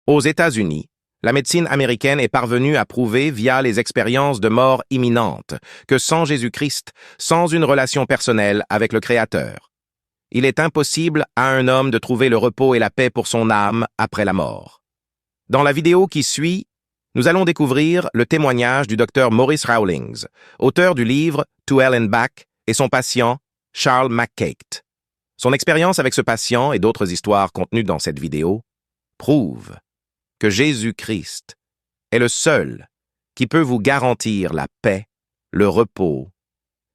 Aux États-Unis, la médecine américaine est parvenue à prouver via les expériences de mort imminente que sans Jésus-Christ, sans une relation personnelle avec le Créateur, il est impossible à un homme de trouver le repos et la paix pour son âme après la mort. Dans la vidéo qui suit, nous allons découvrir le témoignage du Dr Maurice Rawlings, auteur du livre To Hell and Back, et son patient Charles McCaight. Son expérience avec ce patient et d'autres histoires contenues dans cette vidéo prouvent que Jésus-Christ est le seul qui peut vous garantir la paix, le repos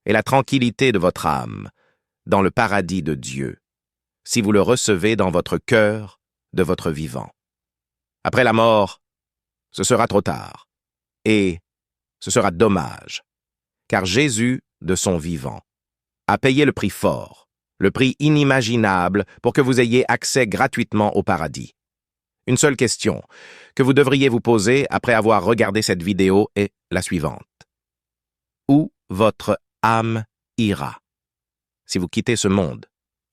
et la tranquillité de votre âme dans le paradis de Dieu, si vous le recevez dans votre cœur de votre vivant. Après la mort, ce sera trop tard, et ce sera dommage, car Jésus, de son vivant, a payé le prix fort, le prix inimaginable pour que vous ayez accès gratuitement au paradis. Une seule question que vous devriez vous poser après avoir regardé cette vidéo est la suivante. Où votre âme ira si vous quittez ce monde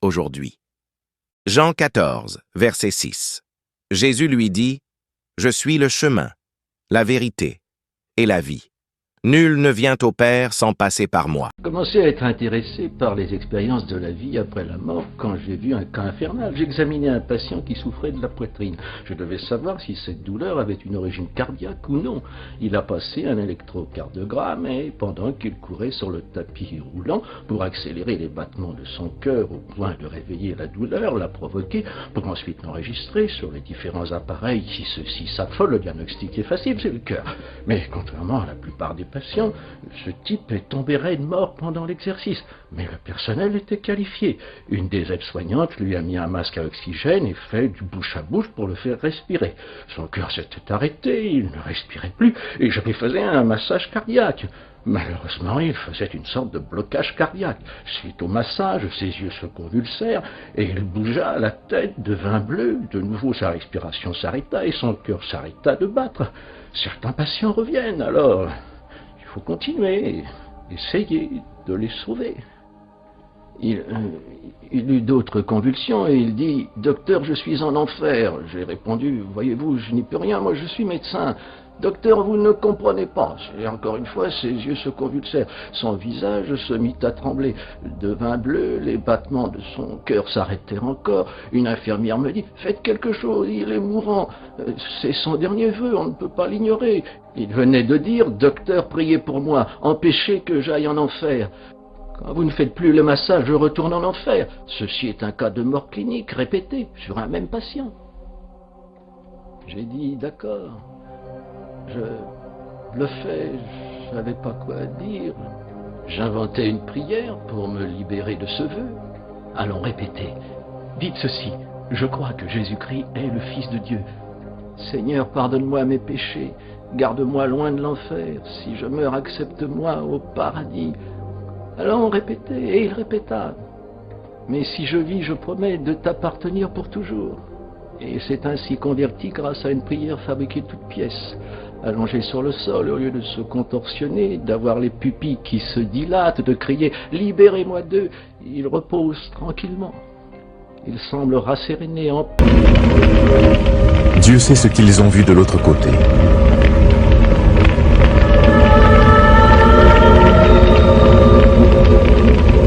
aujourd'hui? Jean 14, verset 6. Jésus lui dit, « Je suis le chemin, la vérité et la vie. Nul ne vient au Père sans passer par moi. » J'ai commencé à être intéressé par les expériences de la vie après la mort quand j'ai vu un cas infernal. J'examinais un patient qui souffrait de la poitrine. Je devais savoir si cette douleur avait une origine cardiaque ou non. Il a passé un électrocardiogramme et pendant qu'il courait sur le tapis roulant pour accélérer les battements de son cœur au point de réveiller la douleur, la provoquer, pour ensuite l'enregistrer sur les différents appareils qui ceux-ci s'affolent. Le diagnostic est facile, c'est le cœur. Mais contrairement à la plupart des patients, ce type est tombé raide mort pendant l'exercice, mais le personnel était qualifié. Une des aides-soignantes lui a mis un masque à oxygène et fait du bouche à bouche pour le faire respirer. Son cœur s'était arrêté, il ne respirait plus, et je lui faisais un massage cardiaque. Malheureusement, il faisait une sorte de blocage cardiaque. Suite au massage, ses yeux se convulsèrent, et il bougea la tête, devint bleu. De nouveau, sa respiration s'arrêta, et son cœur s'arrêta de battre. Certains patients reviennent, alors il faut continuer, essayer de les sauver. Il eut d'autres convulsions et il dit « Docteur, je suis en enfer ». J'ai répondu « Voyez-vous, je n'y peux rien, moi je suis médecin ». « Docteur, vous ne comprenez pas ». Et encore une fois, ses yeux se convulsèrent. Son visage se mit à trembler. Devint bleu, les battements de son cœur s'arrêtèrent encore. Une infirmière me dit « Faites quelque chose, il est mourant. C'est son dernier vœu, on ne peut pas l'ignorer. » Il venait de dire « Docteur, priez pour moi, empêchez que j'aille en enfer. » Quand vous ne faites plus le massage, je retourne en enfer. Ceci est un cas de mort clinique répété sur un même patient. J'ai dit « D'accord. » Je bluffais, je savais pas quoi dire. J'inventais une prière pour me libérer de ce vœu. Allons répéter. Dites ceci, je crois que Jésus-Christ est le Fils de Dieu. Seigneur, pardonne-moi mes péchés, garde-moi loin de l'enfer. Si je meurs, accepte-moi au paradis. Allons répéter, et il répéta. Mais si je vis, je promets de t'appartenir pour toujours. Et c'est ainsi converti grâce à une prière fabriquée toute pièce. Allongé sur le sol, au lieu de se contorsionner, d'avoir les pupilles qui se dilatent, de crier « Libérez-moi d'eux !» il repose tranquillement. Il semble rasséréné en paix. Dieu sait ce qu'ils ont vu de l'autre côté.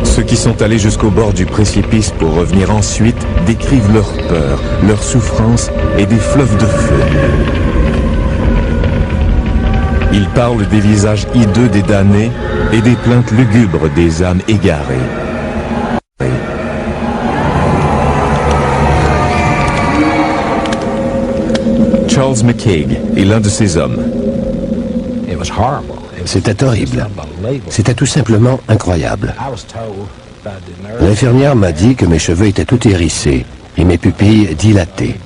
Ceux qui sont allés jusqu'au bord du précipice pour revenir ensuite décrivent leur peur, leur souffrance et des fleuves de feu. Ils parlent des visages hideux des damnés et des plaintes lugubres des âmes égarées. Charles McCaight est l'un de ces hommes. C'était horrible. C'était tout simplement incroyable. L'infirmière m'a dit que mes cheveux étaient tout hérissés et mes pupilles dilatées.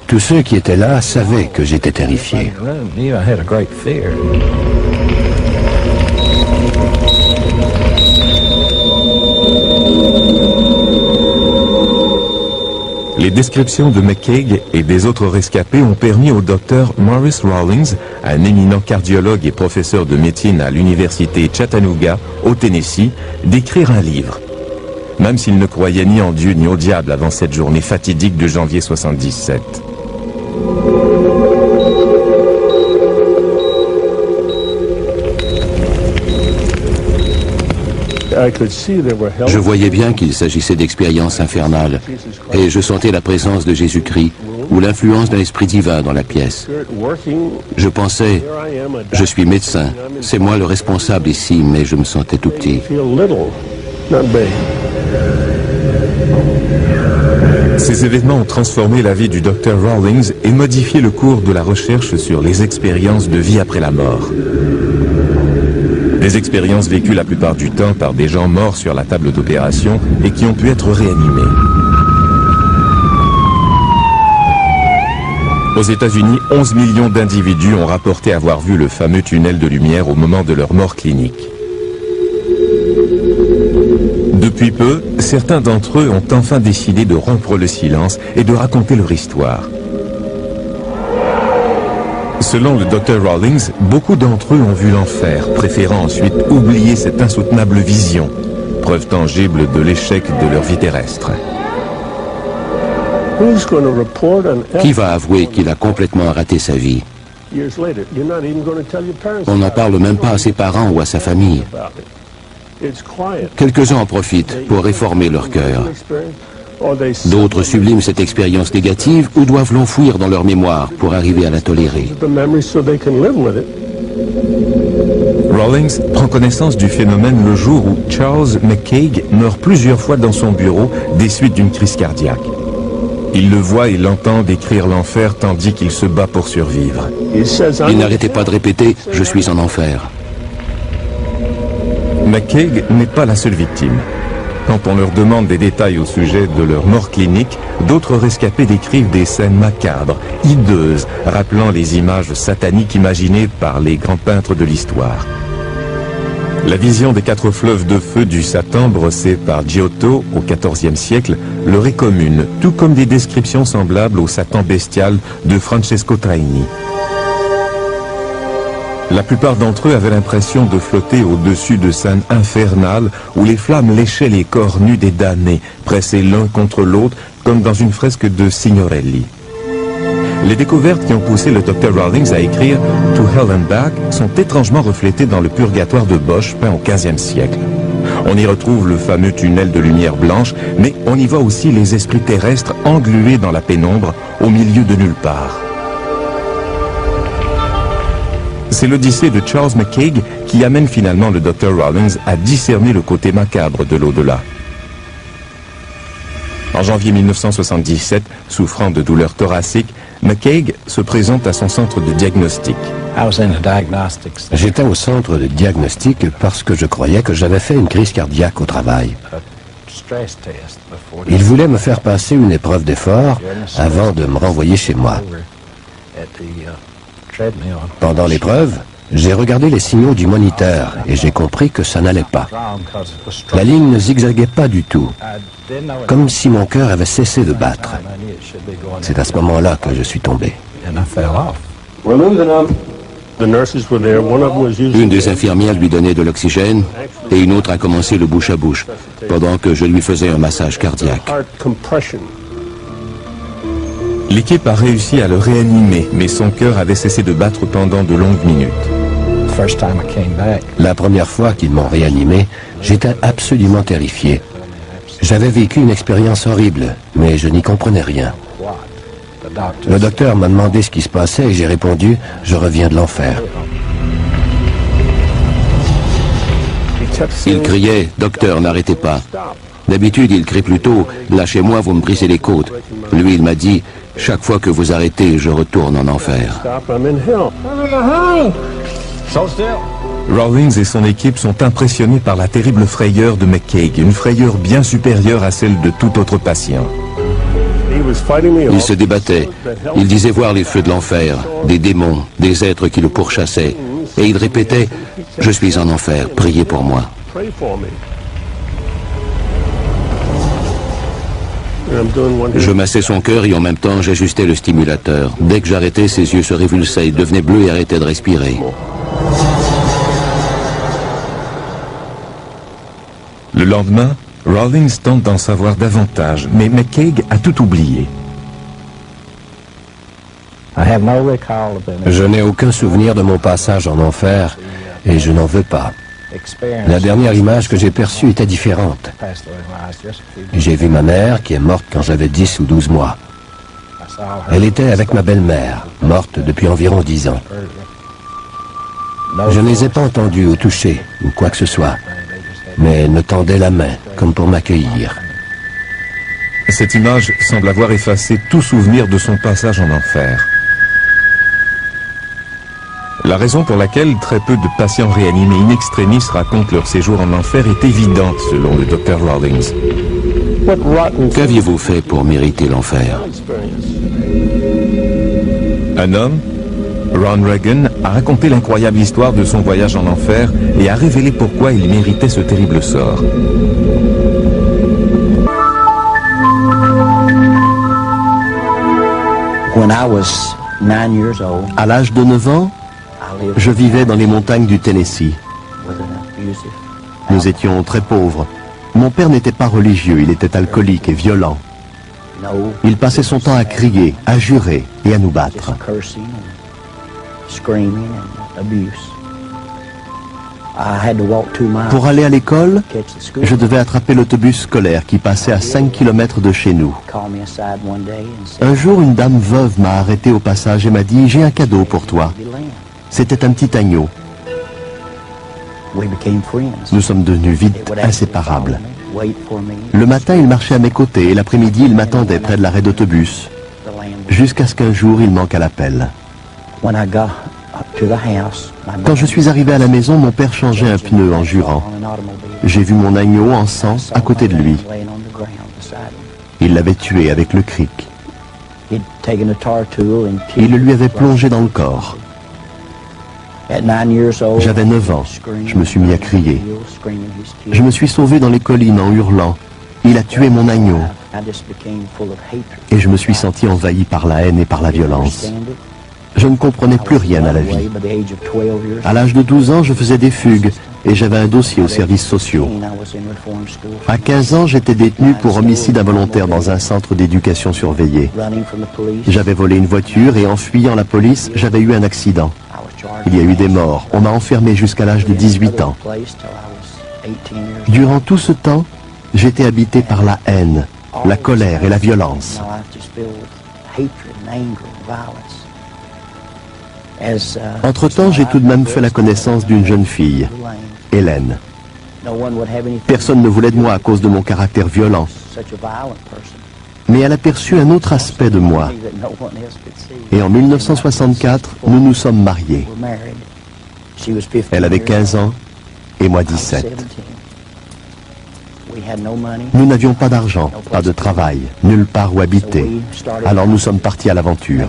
Tous ceux qui étaient là savaient que j'étais terrifié. Les descriptions de McCaight et des autres rescapés ont permis au docteur Maurice Rawlings, un éminent cardiologue et professeur de médecine à l'université Chattanooga, au Tennessee, d'écrire un livre. Même s'il ne croyait ni en Dieu ni au diable avant cette journée fatidique de janvier 77. Je voyais bien qu'il s'agissait d'expériences infernales, et je sentais la présence de Jésus-Christ ou l'influence d'un esprit divin dans la pièce. Je pensais, je suis médecin, c'est moi le responsable ici, mais je me sentais tout petit. Ces événements ont transformé la vie du Dr Rawlings et modifié le cours de la recherche sur les expériences de vie après la mort. Des expériences vécues la plupart du temps par des gens morts sur la table d'opération et qui ont pu être réanimés. Aux États-Unis, 11 millions d'individus ont rapporté avoir vu le fameux tunnel de lumière au moment de leur mort clinique. Depuis peu, certains d'entre eux ont enfin décidé de rompre le silence et de raconter leur histoire. Selon le Dr Rawlings, beaucoup d'entre eux ont vu l'enfer, préférant ensuite oublier cette insoutenable vision, preuve tangible de l'échec de leur vie terrestre. Qui va avouer qu'il a complètement raté sa vie? On n'en parle même pas à ses parents ou à sa famille. Quelques-uns en profitent pour réformer leur cœur. D'autres subliment cette expérience négative ou doivent l'enfouir dans leur mémoire pour arriver à la tolérer. Rawlings prend connaissance du phénomène le jour où Charles McCaig meurt plusieurs fois dans son bureau des suites d'une crise cardiaque. Il le voit et l'entend décrire l'enfer tandis qu'il se bat pour survivre. Il n'arrêtait pas de répéter « Je suis en enfer ». McCaig n'est pas la seule victime. Quand on leur demande des détails au sujet de leur mort clinique, d'autres rescapés décrivent des scènes macabres, hideuses, rappelant les images sataniques imaginées par les grands peintres de l'histoire. La vision des 4 fleuves de feu du Satan brossée par Giotto au XIVe siècle leur est commune, tout comme des descriptions semblables au Satan bestial de Francesco Traini. La plupart d'entre eux avaient l'impression de flotter au-dessus de scènes infernales où les flammes léchaient les corps nus des damnés, pressés l'un contre l'autre comme dans une fresque de Signorelli. Les découvertes qui ont poussé le Dr Rawlings à écrire « To Hell and Back » sont étrangement reflétées dans le Purgatoire de Bosch peint au XVe siècle. On y retrouve le fameux tunnel de lumière blanche, mais on y voit aussi les esprits terrestres englués dans la pénombre au milieu de nulle part. C'est l'odyssée de Charles McCaig qui amène finalement le Dr Rawlings à discerner le côté macabre de l'au-delà. En janvier 1977, souffrant de douleurs thoraciques, McCaig se présente à son centre de diagnostic. J'étais au centre de diagnostic parce que je croyais que j'avais fait une crise cardiaque au travail. Il voulait me faire passer une épreuve d'effort avant de me renvoyer chez moi. Pendant l'épreuve, j'ai regardé les signaux du moniteur et j'ai compris que ça n'allait pas. La ligne ne zigzaguait pas du tout, comme si mon cœur avait cessé de battre. C'est à ce moment-là que je suis tombé. Une des infirmières lui donnait de l'oxygène et une autre a commencé le bouche à bouche, pendant que je lui faisais un massage cardiaque. L'équipe a réussi à le réanimer, mais son cœur avait cessé de battre pendant de longues minutes. La première fois qu'ils m'ont réanimé, j'étais absolument terrifié. J'avais vécu une expérience horrible, mais je n'y comprenais rien. Le docteur m'a demandé ce qui se passait et j'ai répondu « Je reviens de l'enfer ». Il criait « Docteur, n'arrêtez pas ». D'habitude, il crie plutôt « Lâchez-moi, vous me brisez les côtes ». Lui, il m'a dit « Chaque fois que vous arrêtez, je retourne en enfer ». Rawlings et son équipe sont impressionnés par la terrible frayeur de McCaig, une frayeur bien supérieure à celle de tout autre patient. Il se débattait. Il disait voir les feux de l'enfer, des démons, des êtres qui le pourchassaient. Et il répétait « Je suis en enfer, priez pour moi ». Je massais son cœur et en même temps j'ajustais le stimulateur. Dès que j'arrêtais, ses yeux se révulsaient, il devenait bleu et arrêtait de respirer. Le lendemain, Rawlings tente d'en savoir davantage, mais McCaig a tout oublié. Je n'ai aucun souvenir de mon passage en enfer et je n'en veux pas. La dernière image que j'ai perçue était différente. J'ai vu ma mère qui est morte quand j'avais 10 ou 12 mois. Elle était avec ma belle-mère, morte depuis environ 10 ans. Je ne les ai pas entendus ou touchés, ou quoi que ce soit. Mais elle me tendait la main, comme pour m'accueillir. Cette image semble avoir effacé tout souvenir de son passage en enfer. La raison pour laquelle très peu de patients réanimés in extremis racontent leur séjour en enfer est évidente, selon le Dr Rawlings. Qu'aviez-vous fait pour mériter l'enfer? Un homme, Ron Reagan, a raconté l'incroyable histoire de son voyage en enfer et a révélé pourquoi il méritait ce terrible sort. À l'âge de 9 ans, je vivais dans les montagnes du Tennessee. Nous étions très pauvres. Mon père n'était pas religieux, il était alcoolique et violent. Il passait son temps à crier, à jurer et à nous battre. Pour aller à l'école, je devais attraper l'autobus scolaire qui passait à 5 km de chez nous. Un jour, une dame veuve m'a arrêté au passage et m'a dit « J'ai un cadeau pour toi ». C'était un petit agneau. Nous sommes devenus vite inséparables. Le matin, il marchait à mes côtés et l'après-midi, il m'attendait près de l'arrêt d'autobus. Jusqu'à ce qu'un jour, il manque à l'appel. Quand je suis arrivé à la maison, mon père changeait un pneu en jurant. J'ai vu mon agneau en sang à côté de lui. Il l'avait tué avec le cric. Il le lui avait plongé dans le corps. J'avais 9 ans. Je me suis mis à crier. Je me suis sauvé dans les collines en hurlant. Il a tué mon agneau. Et je me suis senti envahi par la haine et par la violence. Je ne comprenais plus rien à la vie. À l'âge de 12 ans, je faisais des fugues et j'avais un dossier aux services sociaux. À 15 ans, j'étais détenu pour homicide involontaire dans un centre d'éducation surveillée. J'avais volé une voiture et en fuyant la police, j'avais eu un accident. Il y a eu des morts. On m'a enfermé jusqu'à l'âge de 18 ans. Durant tout ce temps, j'étais habité par la haine, la colère et la violence. Entre-temps, j'ai tout de même fait la connaissance d'une jeune fille, Hélène. Personne ne voulait de moi à cause de mon caractère violent. Mais elle aperçut un autre aspect de moi. Et en 1964, nous nous sommes mariés. Elle avait 15 ans et moi 17. Nous n'avions pas d'argent, pas de travail, nulle part où habiter. Alors nous sommes partis à l'aventure.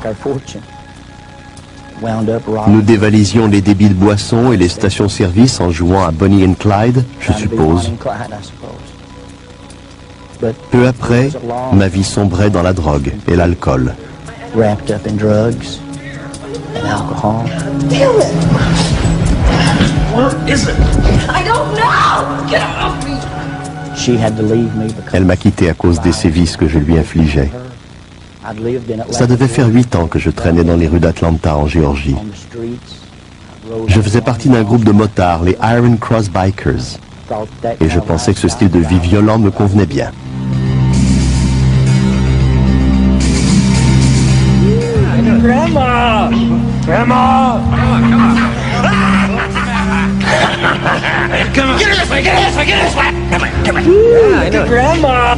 Nous dévalisions les débits de boissons et les stations-service en jouant à Bonnie and Clyde, je suppose. Peu après, ma vie sombrait dans la drogue et l'alcool. Elle m'a quitté à cause des sévices que je lui infligeais. Ça devait faire 8 ans que je traînais dans les rues d'Atlanta en Géorgie. Je faisais partie d'un groupe de motards, les Iron Cross Bikers. Et je pensais que ce style de vie violent me convenait bien. Grandma! Grandma! Come on! Come on! Get this way! Get this way! Get this way! Come on! Come on! Yeah, I know. Grandma!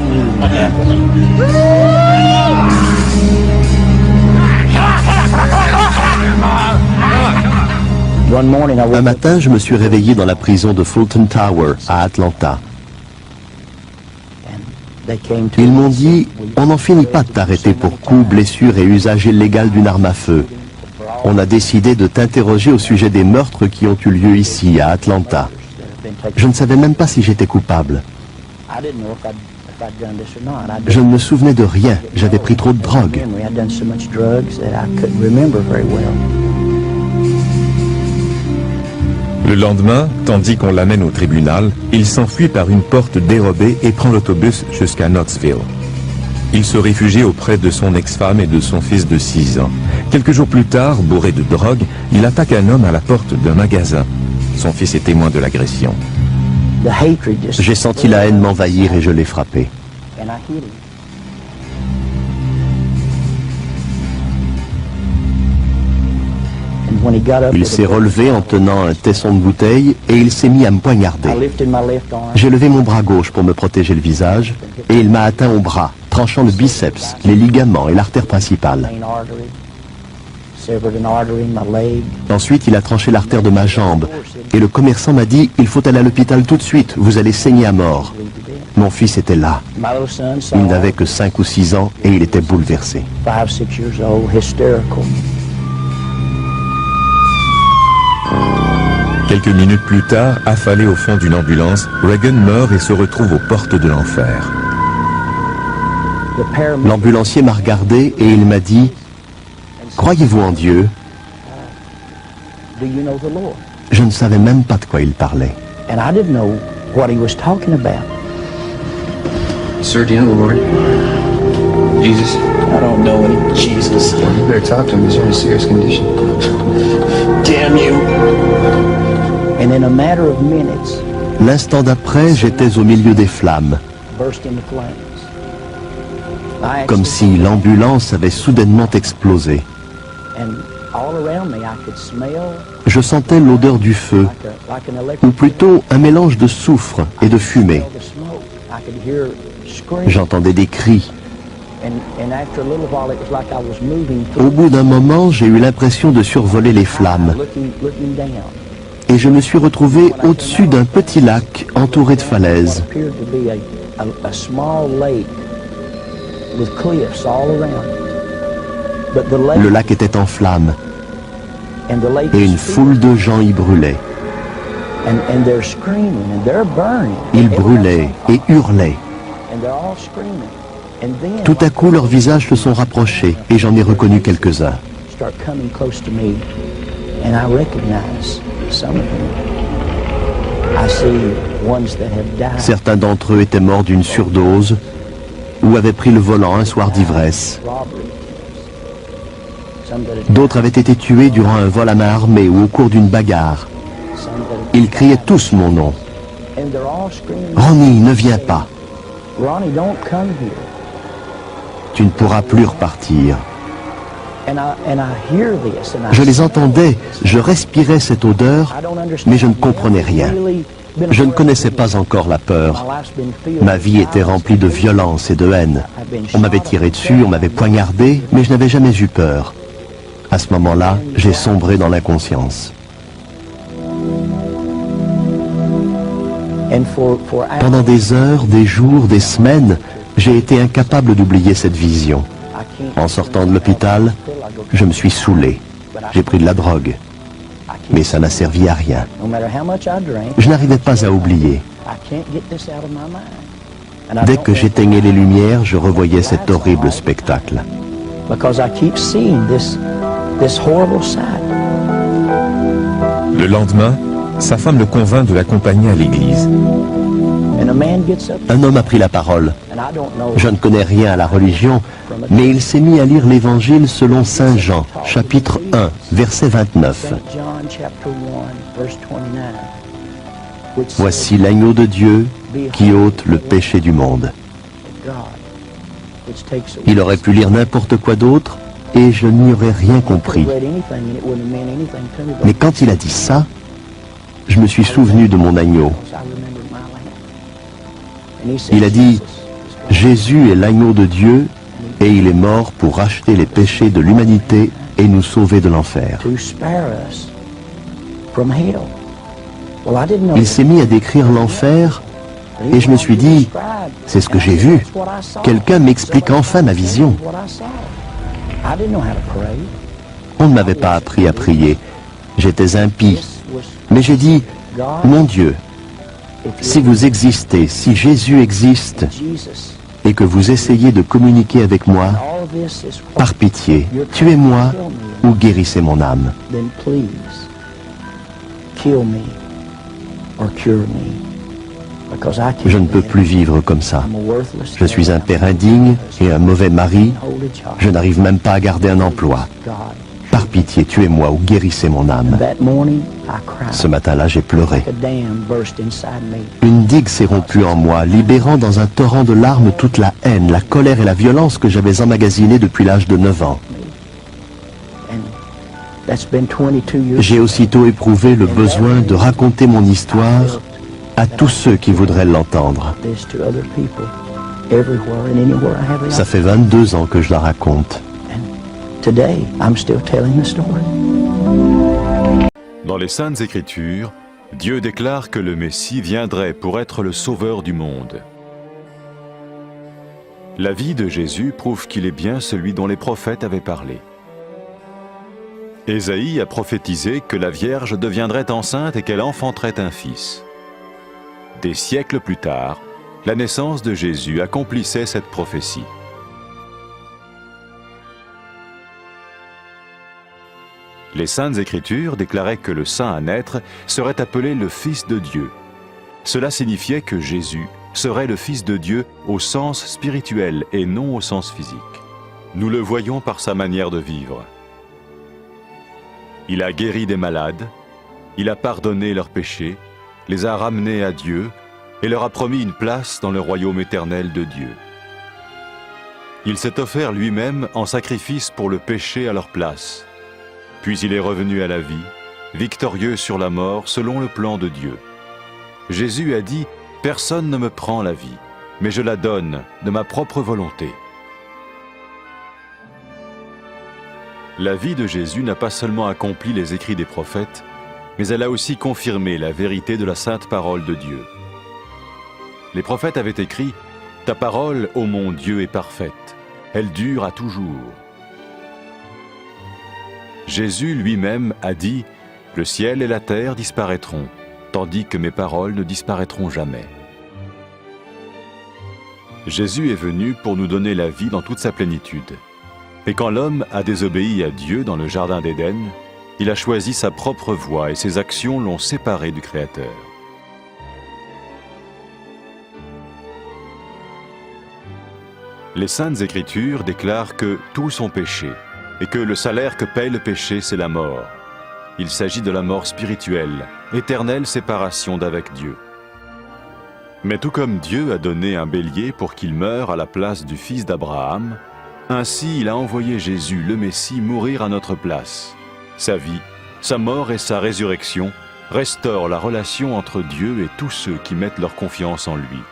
Un matin, je me suis réveillé dans la prison de Fulton Tower, à Atlanta. Ils m'ont dit, on n'en finit pas de t'arrêter pour coups, blessures et usage illégal d'une arme à feu. On a décidé de t'interroger au sujet des meurtres qui ont eu lieu ici, à Atlanta. Je ne savais même pas si j'étais coupable. Je ne me souvenais de rien, j'avais pris trop de drogue. Le lendemain, tandis qu'on l'amène au tribunal, il s'enfuit par une porte dérobée et prend l'autobus jusqu'à Knoxville. Il se réfugie auprès de son ex-femme et de son fils de 6 ans. Quelques jours plus tard, bourré de drogue, il attaque un homme à la porte d'un magasin. Son fils est témoin de l'agression. J'ai senti la haine m'envahir et je l'ai frappé. Il s'est relevé en tenant un tesson de bouteille et il s'est mis à me poignarder. J'ai levé mon bras gauche pour me protéger le visage et il m'a atteint au bras, tranchant le biceps, les ligaments et l'artère principale. Ensuite, il a tranché l'artère de ma jambe et le commerçant m'a dit « Il faut aller à l'hôpital tout de suite, vous allez saigner à mort ». Mon fils était là. Il n'avait que 5 ou 6 ans et il était bouleversé. Quelques minutes plus tard, affalé au fond d'une ambulance, Reagan meurt et se retrouve aux portes de l'enfer. L'ambulancier m'a regardé et il m'a dit « Croyez-vous en Dieu ?» Je ne savais même pas de quoi il parlait. Sir, do you know the Lord? Jesus? I don't know any Jesus. Well, you better talk to him. He's in a serious condition. Damn you! And in a matter of minutes, l'instant d'après, j'étais au milieu des flammes, comme si l'ambulance avait soudainement explosé. Je sentais l'odeur du feu, ou plutôt un mélange de soufre et de fumée. J'entendais des cris. Au bout d'un moment, j'ai eu l'impression de survoler les flammes. Et je me suis retrouvé au-dessus d'un petit lac entouré de falaises. Le lac était en flammes et une foule de gens y brûlaient. Ils brûlaient et hurlaient. Tout à coup, leurs visages se sont rapprochés et j'en ai reconnu quelques-uns. Certains d'entre eux étaient morts d'une surdose ou avaient pris le volant un soir d'ivresse. D'autres avaient été tués durant un vol à main armée ou au cours d'une bagarre. Ils criaient tous mon nom. « Ronnie, ne viens pas. Tu ne pourras plus repartir. » Je les entendais, je respirais cette odeur, mais je ne comprenais rien. Je ne connaissais pas encore la peur. Ma vie était remplie de violence et de haine. On m'avait tiré dessus, on m'avait poignardé, mais je n'avais jamais eu peur. À ce moment-là, j'ai sombré dans l'inconscience. Pendant des heures, des jours, des semaines, j'ai été incapable d'oublier cette vision. En sortant de l'hôpital, je me suis saoulé. J'ai pris de la drogue. Mais ça n'a servi à rien. Je n'arrivais pas à oublier. Dès que j'éteignais les lumières, je revoyais cet horrible spectacle. Le lendemain, sa femme le convainc de l'accompagner à l'église. Un homme a pris la parole. Je ne connais rien à la religion, mais il s'est mis à lire l'Évangile selon Saint Jean, chapitre 1, verset 29. Voici l'agneau de Dieu qui ôte le péché du monde. Il aurait pu lire n'importe quoi d'autre et je n'y aurais rien compris. Mais quand il a dit ça, je me suis souvenu de mon agneau. Il a dit « Jésus est l'agneau de Dieu et il est mort pour racheter les péchés de l'humanité et nous sauver de l'enfer. » Il s'est mis à décrire l'enfer et je me suis dit « C'est ce que j'ai vu. Quelqu'un m'explique enfin ma vision. » On ne m'avait pas appris à prier. J'étais impie. Mais j'ai dit « Mon Dieu, si vous existez, si Jésus existe, et que vous essayez de communiquer avec moi, par pitié, tuez-moi ou guérissez mon âme. Je ne peux plus vivre comme ça. Je suis un père indigne et un mauvais mari. Je n'arrive même pas à garder un emploi. Par pitié, tuez-moi ou guérissez mon âme. Ce matin-là, j'ai pleuré. Une digue s'est rompue en moi, libérant dans un torrent de larmes toute la haine, la colère et la violence que j'avais emmagasinée depuis l'âge de 9 ans. J'ai aussitôt éprouvé le besoin de raconter mon histoire à tous ceux qui voudraient l'entendre. Ça fait 22 ans que je la raconte. Dans les Saintes Écritures, Dieu déclare que le Messie viendrait pour être le sauveur du monde. La vie de Jésus prouve qu'il est bien celui dont les prophètes avaient parlé. Ésaïe a prophétisé que la Vierge deviendrait enceinte et qu'elle enfanterait un fils. Des siècles plus tard, la naissance de Jésus accomplissait cette prophétie. Les Saintes Écritures déclaraient que le saint à naître serait appelé le Fils de Dieu. Cela signifiait que Jésus serait le Fils de Dieu au sens spirituel et non au sens physique. Nous le voyons par sa manière de vivre. Il a guéri des malades, il a pardonné leurs péchés, les a ramenés à Dieu et leur a promis une place dans le royaume éternel de Dieu. Il s'est offert lui-même en sacrifice pour le péché à leur place. Puis il est revenu à la vie, victorieux sur la mort selon le plan de Dieu. Jésus a dit « Personne ne me prend la vie, mais je la donne de ma propre volonté. » La vie de Jésus n'a pas seulement accompli les écrits des prophètes, mais elle a aussi confirmé la vérité de la sainte parole de Dieu. Les prophètes avaient écrit « Ta parole, ô mon Dieu, est parfaite, elle dure à toujours. » Jésus lui-même a dit « Le ciel et la terre disparaîtront, tandis que mes paroles ne disparaîtront jamais. » Jésus est venu pour nous donner la vie dans toute sa plénitude. Et quand l'homme a désobéi à Dieu dans le jardin d'Éden, il a choisi sa propre voie et ses actions l'ont séparé du Créateur. Les Saintes Écritures déclarent que tous ont péché et que le salaire que paye le péché, c'est la mort. Il s'agit de la mort spirituelle, éternelle séparation d'avec Dieu. Mais tout comme Dieu a donné un bélier pour qu'il meure à la place du fils d'Abraham, ainsi il a envoyé Jésus, le Messie, mourir à notre place. Sa vie, sa mort et sa résurrection restaurent la relation entre Dieu et tous ceux qui mettent leur confiance en lui.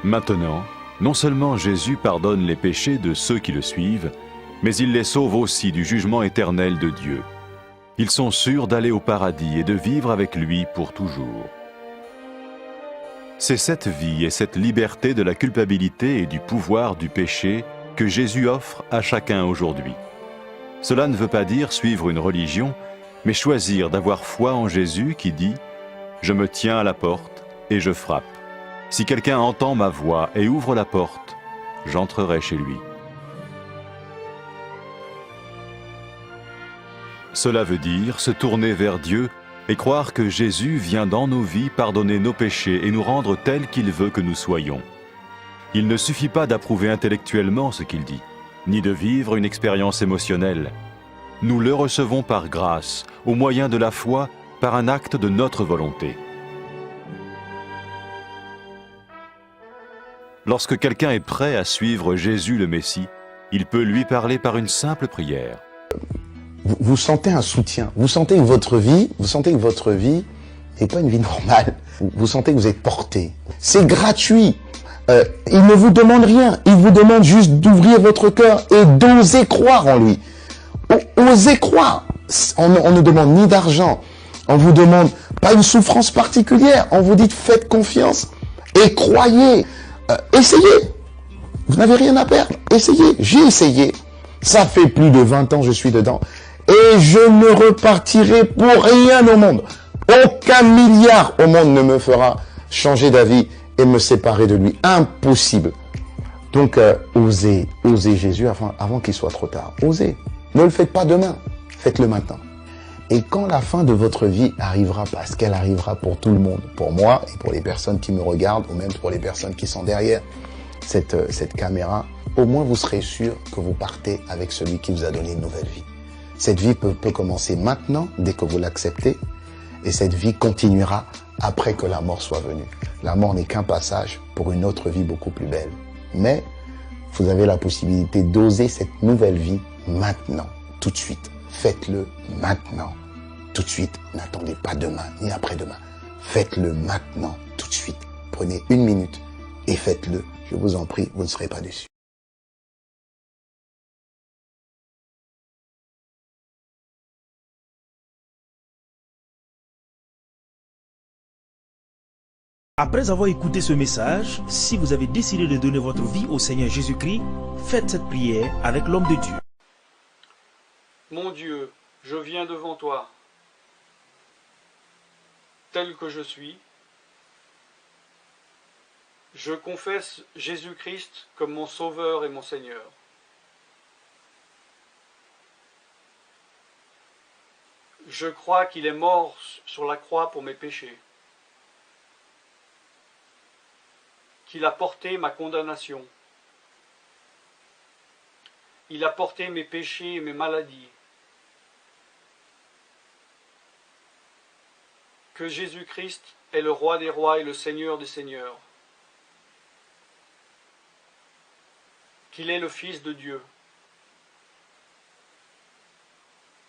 Maintenant, non seulement Jésus pardonne les péchés de ceux qui le suivent, mais il les sauve aussi du jugement éternel de Dieu. Ils sont sûrs d'aller au paradis et de vivre avec lui pour toujours. C'est cette vie et cette liberté de la culpabilité et du pouvoir du péché que Jésus offre à chacun aujourd'hui. Cela ne veut pas dire suivre une religion, mais choisir d'avoir foi en Jésus qui dit « Je me tiens à la porte et je frappe. Si quelqu'un entend ma voix et ouvre la porte, j'entrerai chez lui. » Cela veut dire se tourner vers Dieu et croire que Jésus vient dans nos vies pardonner nos péchés et nous rendre tels qu'il veut que nous soyons. Il ne suffit pas d'approuver intellectuellement ce qu'il dit, ni de vivre une expérience émotionnelle. Nous le recevons par grâce, au moyen de la foi, par un acte de notre volonté. Lorsque quelqu'un est prêt à suivre Jésus le Messie, il peut lui parler par une simple prière. Vous sentez un soutien, vous sentez que votre vie n'est pas une vie normale. Vous sentez que vous êtes porté. C'est gratuit. Il ne vous demande rien. Il vous demande juste d'ouvrir votre cœur et d'oser croire en lui. Osez croire. On ne demande ni d'argent. On vous demande pas une souffrance particulière. On vous dit faites confiance et croyez. Essayez. Vous n'avez rien à perdre. Essayez. J'ai essayé. Ça fait plus de 20 ans que je suis dedans. Et je ne repartirai pour rien au monde. Aucun milliard au monde ne me fera changer d'avis et me séparer de lui. Impossible. Donc, osez Jésus avant qu'il soit trop tard. Osez. Ne le faites pas demain. Faites-le maintenant. Et quand la fin de votre vie arrivera, parce qu'elle arrivera pour tout le monde, pour moi et pour les personnes qui me regardent, ou même pour les personnes qui sont derrière cette caméra, au moins vous serez sûr que vous partez avec celui qui vous a donné une nouvelle vie. Cette vie peut commencer maintenant, dès que vous l'acceptez, et cette vie continuera après que la mort soit venue. La mort n'est qu'un passage pour une autre vie beaucoup plus belle. Mais vous avez la possibilité d'oser cette nouvelle vie maintenant, tout de suite. Faites-le maintenant, tout de suite. N'attendez pas demain, ni après-demain. Faites-le maintenant, tout de suite. Prenez 1 minute et faites-le. Je vous en prie, vous ne serez pas déçus. Après avoir écouté ce message, si vous avez décidé de donner votre vie au Seigneur Jésus-Christ, faites cette prière avec l'homme de Dieu. Mon Dieu, je viens devant toi, tel que je suis. Je confesse Jésus-Christ comme mon Sauveur et mon Seigneur. Je crois qu'il est mort sur la croix pour mes péchés, qu'il a porté ma condamnation. Il a porté mes péchés et mes maladies. Que Jésus-Christ est le Roi des rois et le Seigneur des seigneurs. Qu'il est le Fils de Dieu.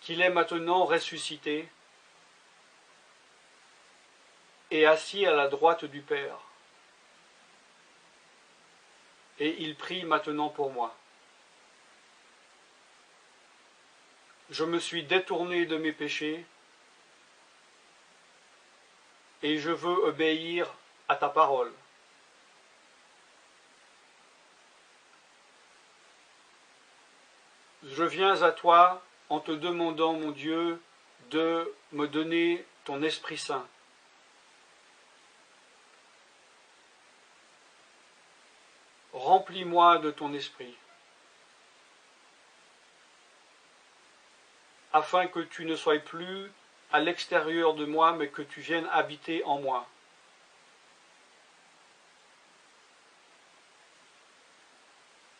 Qu'il est maintenant ressuscité et assis à la droite du Père. Et il prie maintenant pour moi. Je me suis détourné de mes péchés et je veux obéir à ta parole. Je viens à toi en te demandant, mon Dieu, de me donner ton Esprit Saint. Remplis-moi de ton esprit, afin que tu ne sois plus à l'extérieur de moi, mais que tu viennes habiter en moi.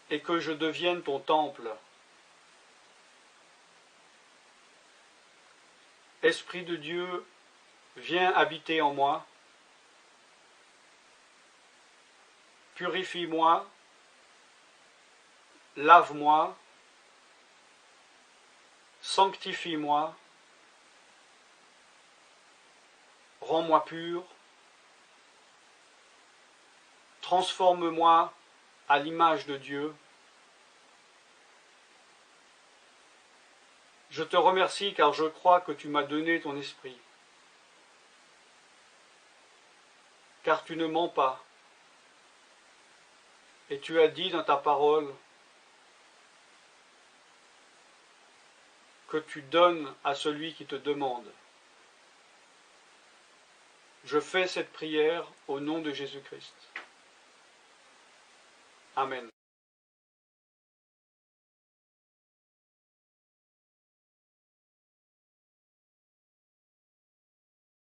Et que je devienne ton temple. Esprit de Dieu, viens habiter en moi. Purifie-moi, lave-moi, sanctifie-moi, rends-moi pur, transforme-moi à l'image de Dieu. Je te remercie car je crois que tu m'as donné ton esprit, car tu ne mens pas. Et tu as dit dans ta parole que tu donnes à celui qui te demande. Je fais cette prière au nom de Jésus-Christ. Amen.